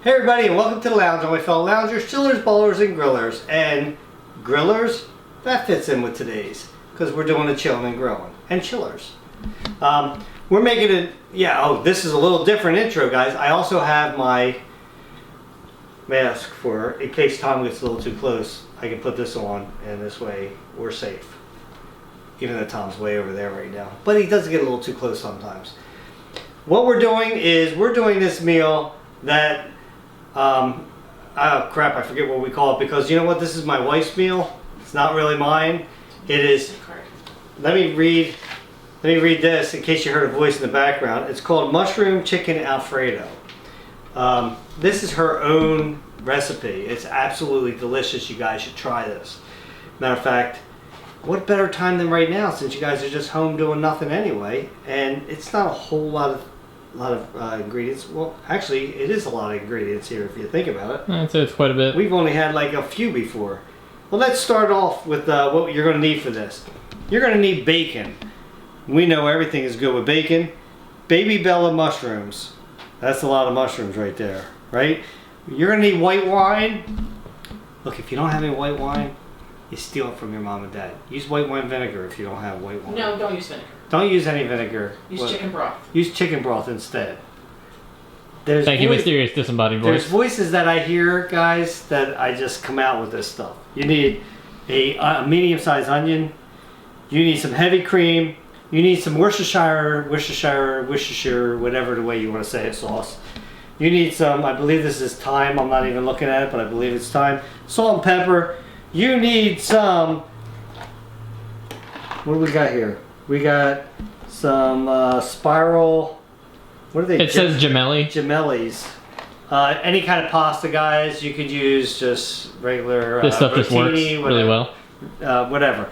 Hey everybody, and welcome to the lounge, all my fellow loungers, chillers, ballers, and grillers. And grillers, that fits in with today's, because we're doing a chillin' and grillin', and chillers. We're making it, this is a little different intro, guys. I also have my mask for, in case Tom gets a little too close, I can put this on, and this way we're safe. Even though Tom's way over there right now. But he does get a little too close sometimes. What we're doing is, we're doing this meal that, oh crap, I forget what we call it, because you know what, this is my wife's meal. It's not really mine. It is, let me read this in case you heard a voice in the background. It's called Mushroom Chicken Alfredo. This is her own recipe. It's absolutely delicious. You guys should try this. Matter of fact, what better time than right now, since you guys are just home doing nothing anyway, and it's not a whole lot of ingredients. Well, actually, it is a lot of ingredients here if you think about it. I'd say it's quite a bit. We've only had like a few before. Well, let's start off with what you're going to need for this. You're going to need bacon. We know everything is good with bacon. Baby Bella mushrooms. That's a lot of mushrooms right there, right? You're going to need white wine. Look, if you don't have any white wine, you steal it from your mom and dad. Use white wine vinegar if you don't have white wine. No, don't use vinegar. Don't use any vinegar. Use chicken broth. Use chicken broth instead. Thank you, mysterious disembodied voice. There's voices that I hear, guys, that I just come out with this stuff. You need a medium-sized onion. You need some heavy cream. You need some Worcestershire, whatever the way you want to say it, sauce. You need some, I believe this is thyme. I'm not even looking at it, but I believe it's thyme. Salt and pepper. You need some, what do we got here? We got some spiral, what are they? It says gemelli. Gemellis. Any kind of pasta, guys. You could use just regular this stuff just works whatever, really well. Whatever.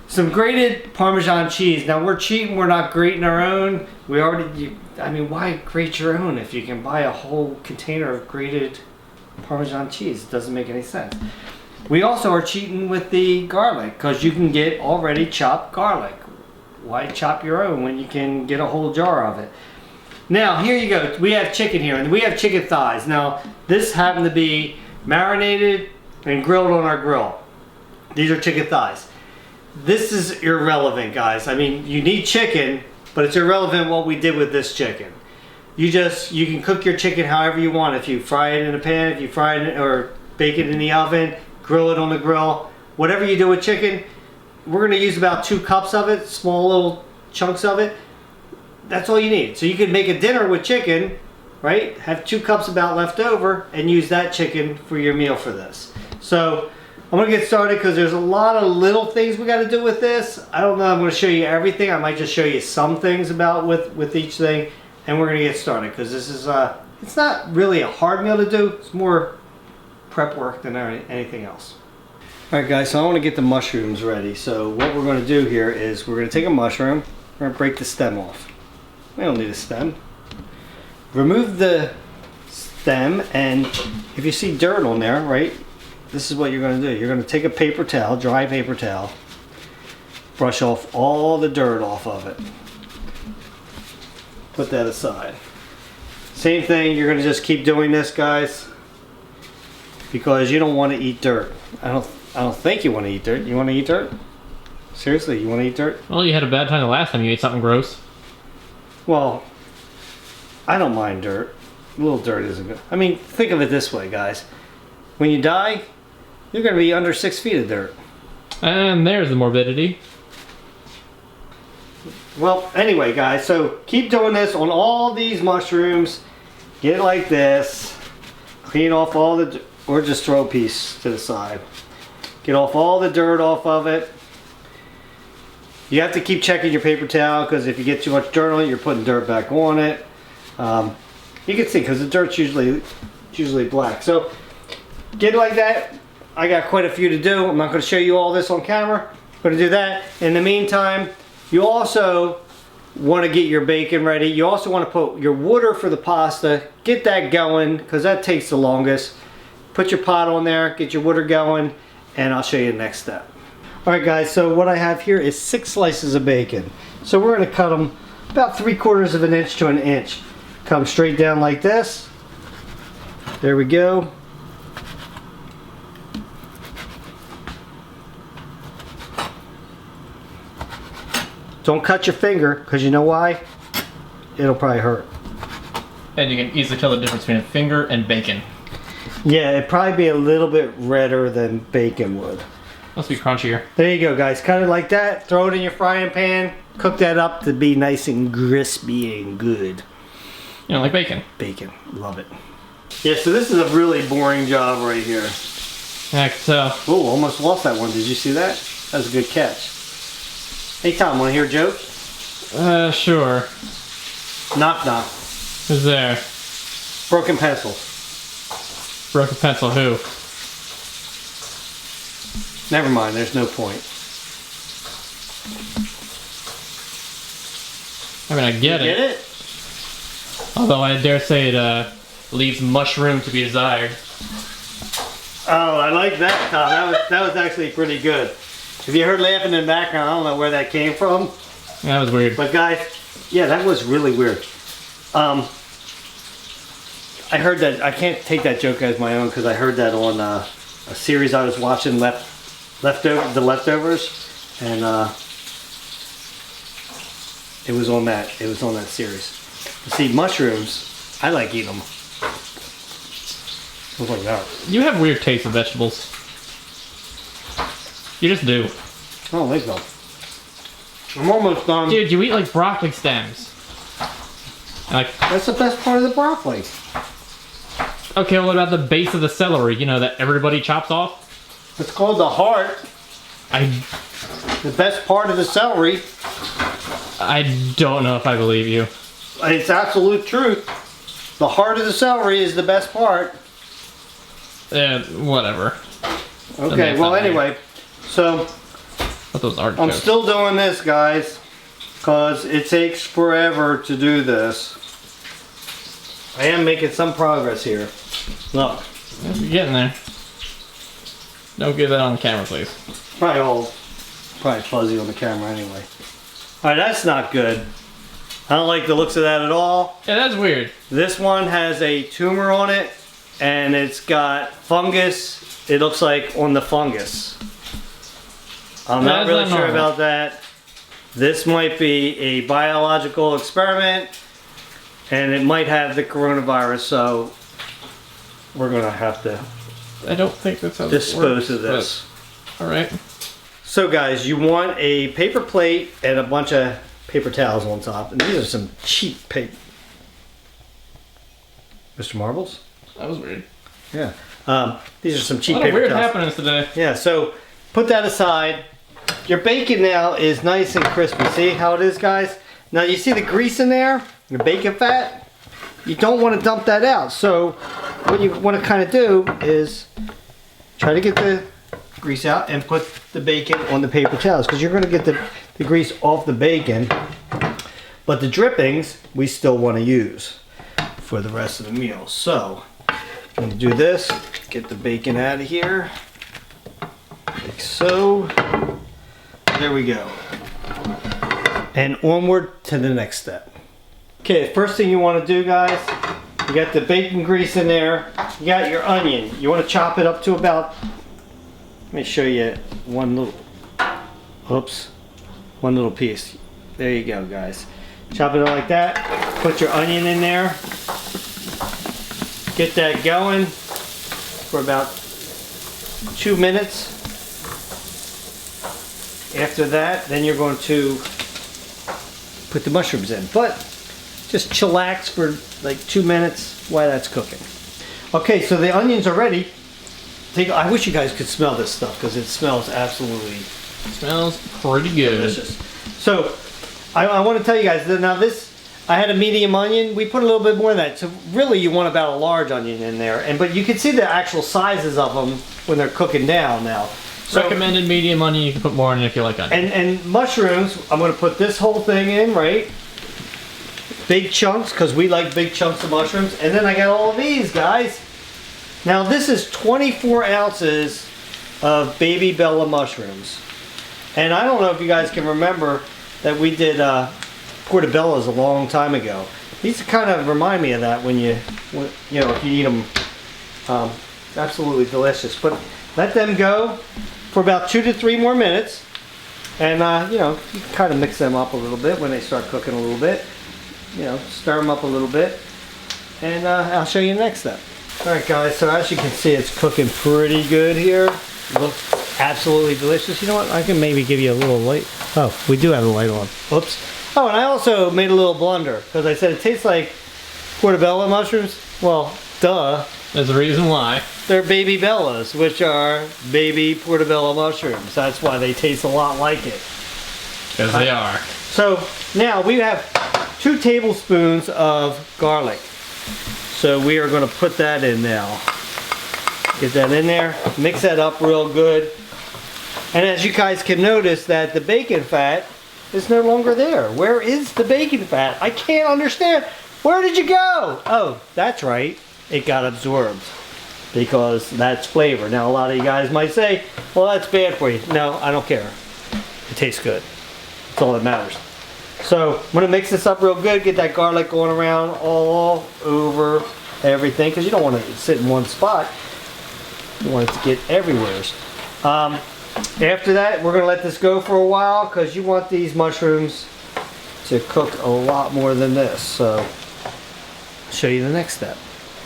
Some grated Parmesan cheese. Now we're cheating. We're not grating our own. We already. I mean, why grate your own if you can buy a whole container of grated Parmesan cheese? It doesn't make any sense. We also are cheating with the garlic because you can get already chopped garlic. Why chop your own when you can get a whole jar of it? Now, here you go. We have chicken here, and we have chicken thighs. Now, this happened to be marinated and grilled on our grill. These are chicken thighs. This is irrelevant, guys. I mean, you need chicken, but it's irrelevant what we did with this chicken. You can cook your chicken however you want. If you fry it in a pan, if you fry it or bake it in the oven, grill it on the grill, whatever you do with chicken, we're going to use about 2 cups of it, small little chunks of it. That's all you need. So you can make a dinner with chicken, right? Have 2 cups about left over and use that chicken for your meal for this. So I'm going to get started because there's a lot of little things we got to do with this. I don't know, I'm going to show you everything. I might just show you some things about with each thing, and we're going to get started because this is it's not really a hard meal to do. It's more prep work than anything else. Alright guys, so I want to get the mushrooms ready. So what we're going to do here is we're going to take a mushroom, we're going to break the stem off. We don't need a stem. Remove the stem, and if you see dirt on there, right, this is what you're going to do. You're going to take a paper towel, dry paper towel, brush off all the dirt off of it. Put that aside. Same thing, you're going to just keep doing this, guys, because you don't want to eat dirt. I don't think you want to eat dirt. You want to eat dirt? Seriously, you want to eat dirt? Well, you had a bad time the last time you ate something gross. Well, I don't mind dirt. A little dirt isn't good. I mean, think of it this way, guys. When you die, you're going to be under 6 feet of dirt. And there's the morbidity. Well, anyway, guys, so keep doing this on all these mushrooms. Get it like this. Clean off all the, or just throw a piece to the side. Get off all the dirt off of it. You have to keep checking your paper towel because if you get too much dirt on it, you're putting dirt back on it. You can see because the dirt's usually black. So get it like that. I got quite a few to do. I'm not going to show you all this on camera. I'm going to do that. In the meantime, you also want to get your bacon ready. You also want to put your water for the pasta. Get that going because that takes the longest. Put your pot on there. Get your water going. And I'll show you the next step. Alright guys, so what I have here is 6 slices of bacon. So we're going to cut them about 3/4 of an inch to an inch. Come straight down like this. There we go. Don't cut your finger, because you know why? It'll probably hurt. And you can easily tell the difference between a finger and bacon. Yeah, it'd probably be a little bit redder than bacon would. Must be crunchier. There you go, guys. Cut it like that. Throw it in your frying pan. Cook that up to be nice and crispy and good. You know, like bacon. Bacon. Love it. Yeah, so this is a really boring job right here. Yeah, I can tell. Oh, almost lost that one. Did you see that? That was a good catch. Hey, Tom, want to hear a joke? Sure. Knock, knock. Who's there? Broken pencil. Broken pencil, who? Never mind, there's no point. I mean, I get Get it. it? Although I dare say it leaves much room to be desired. Oh, I like that, Tom. That was actually pretty good. If you heard laughing in the background, I don't know where that came from. That was weird. But guys, yeah, that was really weird. I heard that, I can't take that joke as my own because I heard that on a series I was watching, The Leftovers, and it was on that series. You see, mushrooms, I like eating them. Look like that. You have weird taste in vegetables. You just do. I don't think so. I'm almost done. Dude, you eat like broccoli stems. Like, That's the best part of the broccoli. okay, what about the base of the celery? You know, that everybody chops off? It's called the heart. The best part of the celery. I don't know if I believe you. It's absolute truth. The heart of the celery is the best part. Whatever. Okay, well anyway, so What those I'm artichokes? still doing this, guys, because it takes forever to do this. I am making some progress here. Look, You're getting there. Don't get that on the camera, please. probably fuzzy on the camera anyway. Alright, that's not good. I don't like the looks of that at all. Yeah, that's weird. This one has a tumor on it, and it's got fungus. It looks like on the fungus. I'm not That's really not sure normal. about that. This might be a biological experiment, and it might have the coronavirus, so we're gonna have to I don't think that's how dispose this of this. Alright. So guys, you want a paper plate and a bunch of paper towels on top, and these are some cheap paper. Mr. Marbles? That was weird. Yeah. These are some cheap A lot of paper weird towels. happenings today. Yeah, so put that aside. Your bacon now is nice and crispy. See how it is, guys? Now you see the grease in there? The bacon fat? You don't want to dump that out. So what you want to kind of do is try to get the grease out and put the bacon on the paper towels, because you're going to get the grease off the bacon. But the drippings we still want to use for the rest of the meal. So I'm going to do this. Get the bacon out of here. Like so. There we go. And onward to the next step. Okay, first thing you want to do, guys, you got the bacon grease in there. You got your onion. You want to chop it up to about, let me show you one little piece. There you go, guys. Chop it up like that. Put your onion in there. Get that going for about 2 minutes. After that, then you're going to put the mushrooms in. But just chillax for like 2 minutes while that's cooking. Okay, so the onions are ready. I wish you guys could smell this stuff, because it smells absolutely Smells pretty good. delicious. So I want to tell you guys that now this, I had a medium onion. We put a little bit more of that. So really you want about a large onion in there. But you can see the actual sizes of them when they're cooking down now. So, Recommended medium onion. You can put more in if you like onion. and mushrooms, I'm going to put this whole thing in, right? Big chunks, because we like big chunks of mushrooms. And then I got all of these, guys. Now this is 24 ounces of baby Bella mushrooms. And I don't know if you guys can remember that we did portobellos a long time ago. These kind of remind me of that when if you eat them Absolutely delicious. But let them go for about 2 to 3 more minutes. And, you know, you can kind of mix them up a little bit when they start cooking a little bit. You know, stir them up a little bit. And I'll show you the next step. Alright guys, so as you can see, it's cooking pretty good here. Looks absolutely delicious. You know what, I can maybe give you a little light. Oh, we do have the light on. Oops. Oh, and I also made a little blunder, because I said it tastes like portobello mushrooms. Well, duh. There's a reason why. They're baby bellas, which are baby portobello mushrooms. That's why they taste a lot like it. Because they are. So, now we have 2 tablespoons of garlic. So we are going to put that in now. Get that in there, mix that up real good. And as you guys can notice that the bacon fat is no longer there. Where is the bacon fat? I can't understand. Where did you go? Oh, that's right. It got absorbed because that's flavor. Now a lot of you guys might say, well, that's bad for you. No, I don't care. It tastes good. That's all that matters. So I'm going to mix this up real good, get that garlic going around all over everything, because you don't want to sit in one spot. You want it to get everywhere. After that, we're going to let this go for a while, because you want these mushrooms to cook a lot more than this. So I'll show you the next step.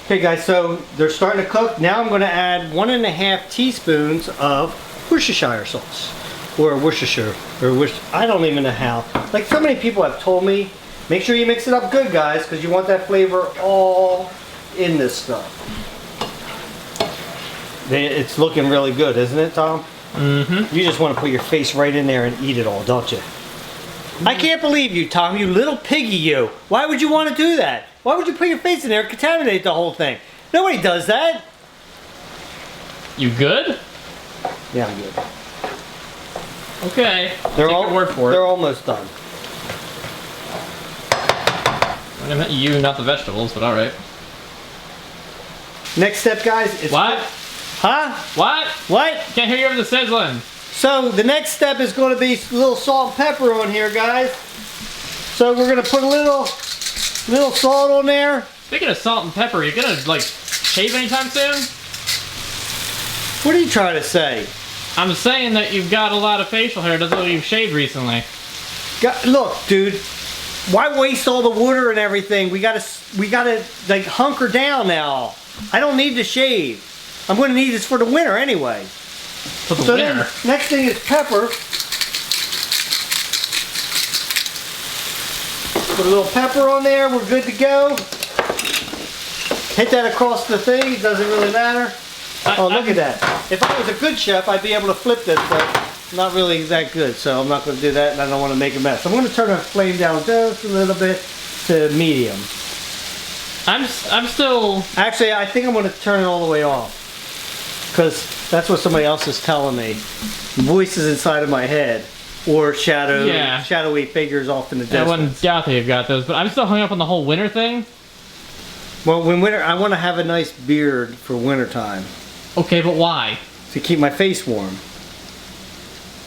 Okay guys, so they're starting to cook. Now I'm going to add 1.5 teaspoons of Worcestershire sauce. Or Worcestershire, or I don't even know how. Like so many people have told me, make sure you mix it up good guys, because you want that flavor all in this stuff. It's looking really good, isn't it, Tom? Mm-hmm. You just want to put your face right in there and eat it all, don't you? I can't believe you, Tom, you little piggy you. Why would you want to do that? Why would you put your face in there and contaminate the whole thing? Nobody does that. You good? Yeah, I'm good. Okay. They're Take all your word for it. They're almost done. I meant you, not the vegetables, but alright. Next step, guys. Is What? Huh? What? What? Can't hear you over the sizzling. So the next step is going to be a little salt and pepper on here, guys. So we're going to put a little salt on there. Speaking of salt and pepper, you gonna like shave anytime soon? What are you trying to say? I'm saying that you've got a lot of facial hair. Doesn't look like you've shaved recently. Look, dude. Why waste all the water and everything? We gotta like hunker down now. I don't need to shave. I'm going to need this for the winter anyway. For the So winter. then, next thing is pepper. Put a little pepper on there. We're good to go. Hit that across the thing. It doesn't really matter. Oh, look at that. If I was a good chef, I'd be able to flip this, but I'm not really that good, so I'm not going to do that, and I don't want to make a mess. I'm going to turn the flame down just a little bit to medium. I'm still... Actually, I think I'm going to turn it all the way off, because that's what somebody else is telling me. Voices inside of my head, or shadowy figures off in the distance. I wouldn't doubt that you've got those, but I'm still hung up on the whole winter thing. Well, when winter, I want to have a nice beard for wintertime. Okay, but why? To keep my face warm.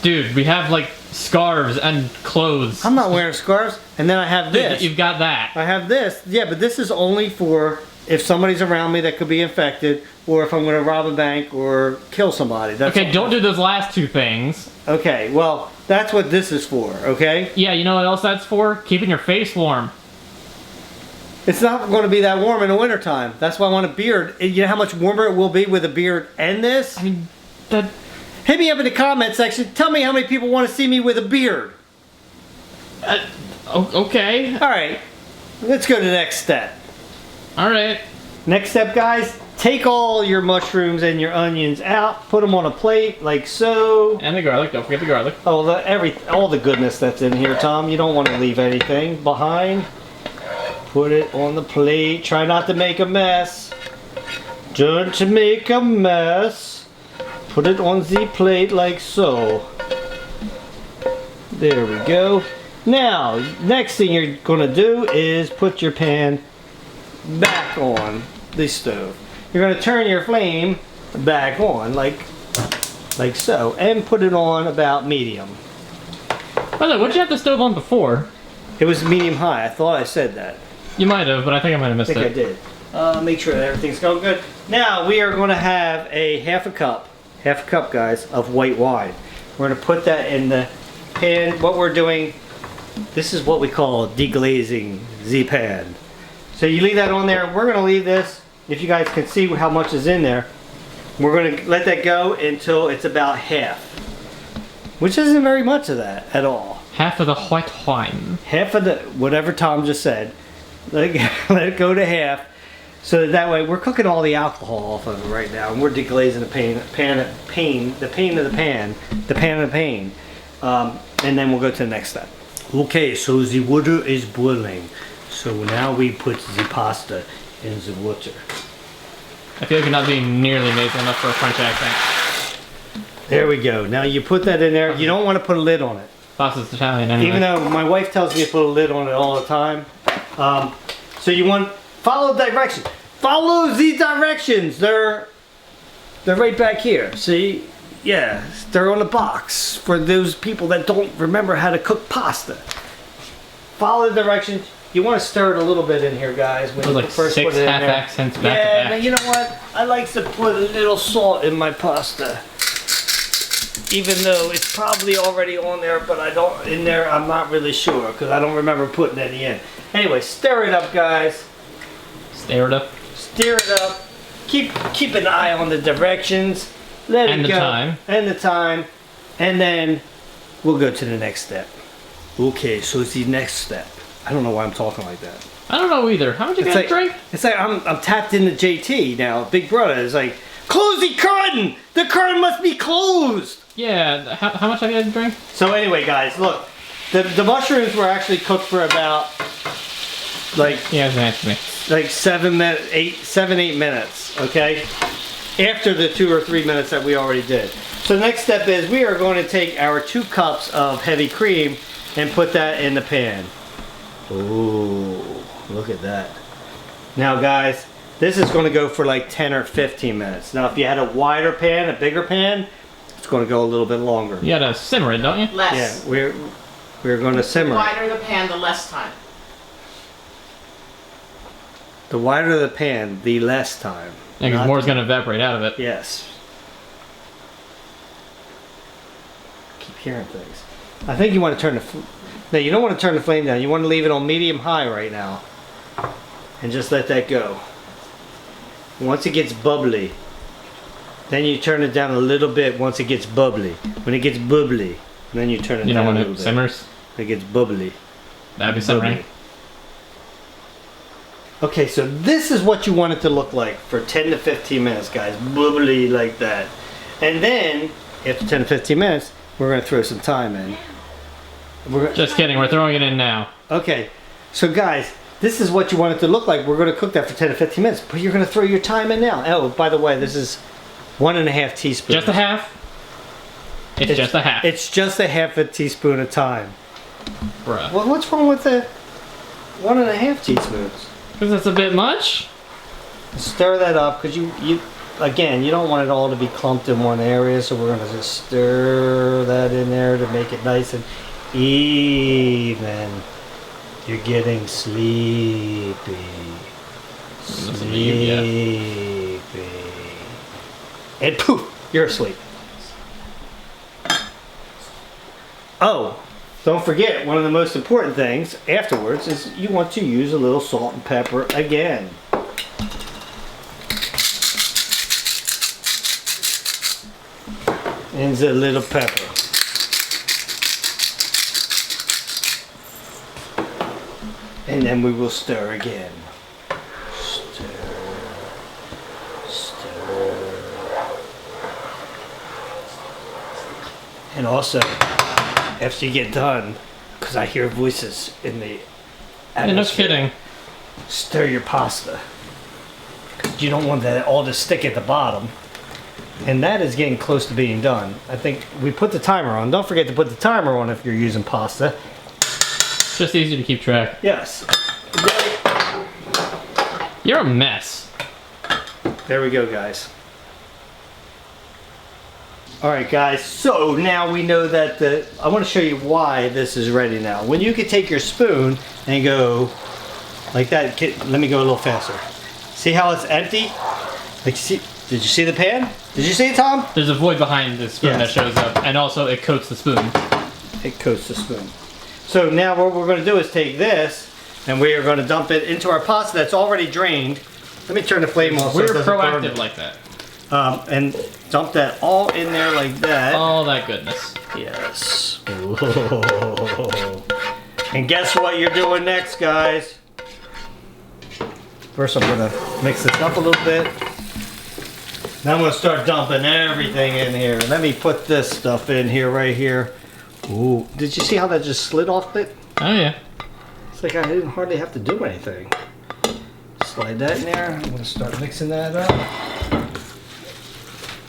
Dude, we have like scarves and clothes. I'm not wearing scarves. And then I have this. Dude, you've got that. I have this. Yeah, but this is only for if somebody's around me that could be infected, or if I'm going to rob a bank or kill somebody. That's okay, all. don't do those last two things. Okay, well, that's what this is for, okay? Yeah, you know what else that's for? Keeping your face warm. It's not going to be that warm in the wintertime. That's why I want a beard. You know how much warmer it will be with a beard and this? I mean, that... Hit me up in the comment section. Tell me how many people want to see me with a beard. Okay. Alright, let's go to the next step. Alright. Next step, guys, take all your mushrooms and your onions out, put them on a plate like so. And the garlic, don't forget the garlic. Oh, all the goodness that's in here, Tom. You don't want to leave anything behind. Put it on the plate. Try not to make a mess. Don't make a mess. Put it on the plate like so. There we go. Now, next thing you're going to do is put your pan back on the stove. You're going to turn your flame back on like so, and put it on about medium. By the way, what'd you have the stove on before? It was medium high. I thought I said that. You might have, but I think I might have missed I think I did. Make sure that everything's going good. Now we are going to have a half a cup, guys, of white wine. We're going to put that in the pan. What we're doing, this is what we call deglazing the pan. So you leave that on there. We're going to leave this, if you guys can see how much is in there, we're going to let that go until it's about half. Which isn't very much of that at all. Half of the white wine. Half of the, whatever Tom just said. Let it go to half. So that way, we're cooking all the alcohol off of it right now, and we're deglazing the pan of the pan. And then we'll go to the next step. Okay, so the water is boiling. So now we put the pasta in the water. I feel like you're not being nearly nasal enough for a French accent. There we go. Now you put that in there. You don't want to put a lid on it. Pasta's Italian anyway. Even though my wife tells me to put a lid on it all the time. So you want, follow directions. Follow the directions. They're right back here. See? Yeah, they're on the box for those people that don't remember how to cook pasta. Follow the directions. You want to stir it a little bit in here, guys. When you like first six put it in half there. accents back to Yeah, back. but you know what? I like to put a little salt in my pasta. Even though it's probably already on there, but I'm not really sure because I don't remember putting any in. Anyway, stir it up, guys. Stir it up. Stir it up. Keep an eye on the directions. Let it go. And the time. And then we'll go to the next step. Okay, so it's the next step. I don't know why I'm talking like that. I don't know either. How much you got to drink? It's like I'm tapped into JT now. Big brother is like, close the curtain! The curtain must be closed! Yeah, how much have you had to drink? So anyway, guys, look. The mushrooms were actually cooked for about Yeah, answer me. like 7, 8 minutes, okay? After the 2 or 3 minutes that we already did. So the next step is we are going to take our 2 cups of heavy cream and put that in the pan. Ooh, look at that. Now guys, this is going to go for like 10 or 15 minutes. Now if you had a wider pan, a bigger pan, it's going to go a little bit longer. You gotta simmer it, don't you? Less. Yeah, we're going to simmer. The wider the pan, the less time. The wider the pan, the less time. Yeah, because more's gonna evaporate out of it. Yes. Keep hearing things. I think you want to turn the... No, you don't want to turn the flame down. You want to leave it on medium-high right now. And just let that go. Once it gets bubbly, then you turn it down a little bit once it gets bubbly. When it gets bubbly, then you turn it You down know a when little it bit. simmers? It gets bubbly. That'd be simmering. Okay, so this is what you want it to look like for 10 to 15 minutes, guys. Bubbly like that. And then, after 10 to 15 minutes, we're going to throw some thyme in. Just kidding, we're throwing it in now. Okay, so guys, this is what you want it to look like. We're going to cook that for 10 to 15 minutes, but you're going to throw your thyme in now. Oh, by the way, this is 1.5 teaspoons. Just a half? It's just a half. It's just a half a teaspoon of thyme. Bruh. Well, what's wrong with the 1.5 teaspoons? Because it's a bit much? Stir that up, because you again, you don't want it all to be clumped in one area, so we're going to just stir that in there to make it nice and even. You're getting sleepy. Sleepy. And poof, you're asleep. Oh, don't forget, one of the most important things afterwards is you want to use a little salt and pepper again. And the little pepper. And then we will stir again. Stir. Stir. And also, after you get done, because I hear voices in the Yeah, no kidding. stir your pasta. 'Cause you don't want that all to stick at the bottom. And that is getting close to being done. I think we put the timer on. Don't forget to put the timer on if you're using pasta. It's just easy to keep track. Yes. You're a mess. There we go, guys. Alright guys, so now we know that I want to show you why this is ready now. When you could take your spoon and go like that, let me go a little faster. See how it's empty? Like, did you see the pan? Did you see it, Tom? There's a void behind the spoon Yes. that shows up, and also it coats the spoon. It coats the spoon. So now what we're going to do is take this, and we are going to dump it into our pasta that's already drained. Let me turn the flame off. So We're it doesn't burn. proactive like that. And dump that all in there like that. All that goodness. Yes. And guess what you're doing next, guys? First I'm gonna mix this up a little bit. Now I'm gonna start dumping everything in here. Let me put this stuff in here, right here. Ooh, did you see how that just slid off it? Oh yeah. It's like I didn't hardly have to do anything. Slide that in there. I'm gonna start mixing that up.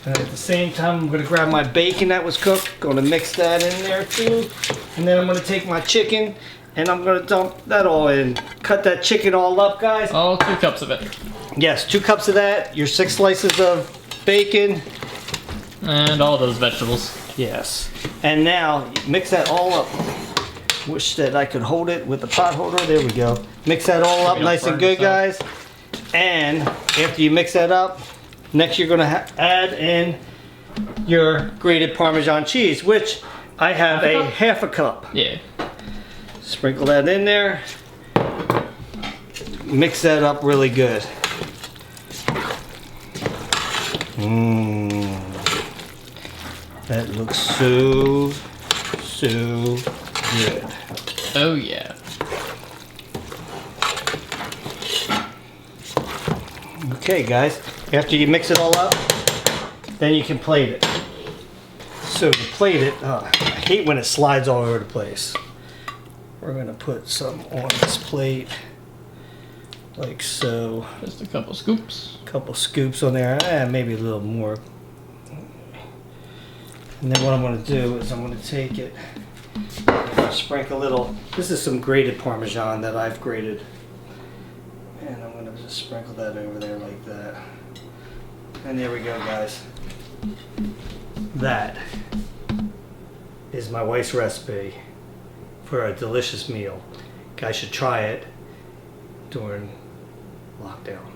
And at the same time, I'm gonna grab my bacon that was cooked. Gonna mix that in there too. And then I'm gonna take my chicken and I'm gonna dump that all in. Cut that chicken all up, guys. All 2 cups of it. Yes, 2 cups of that. Your 6 slices of bacon. And all those vegetables. Yes. And now mix that all up. Wish that I could hold it with the pot holder. There we go. Mix that all up nice and good, guys. And after you mix that up, next you're gonna add in your grated Parmesan cheese, which I have a half a cup. Yeah. Sprinkle that in there. Mix that up really good. Mmm. That looks so good. Oh yeah. Okay, guys. After you mix it all up, then you can plate it. So to plate it, I hate when it slides all over the place. We're gonna put some on this plate, like so. Just a couple scoops. Couple scoops on there, maybe a little more. And then what I'm gonna do is I'm gonna take it, I'm gonna sprinkle a little. This is some grated Parmesan that I've grated, and I'm gonna just sprinkle that over there like that. And there we go, guys. That is my wife's recipe for a delicious meal. Guys should try it during lockdown.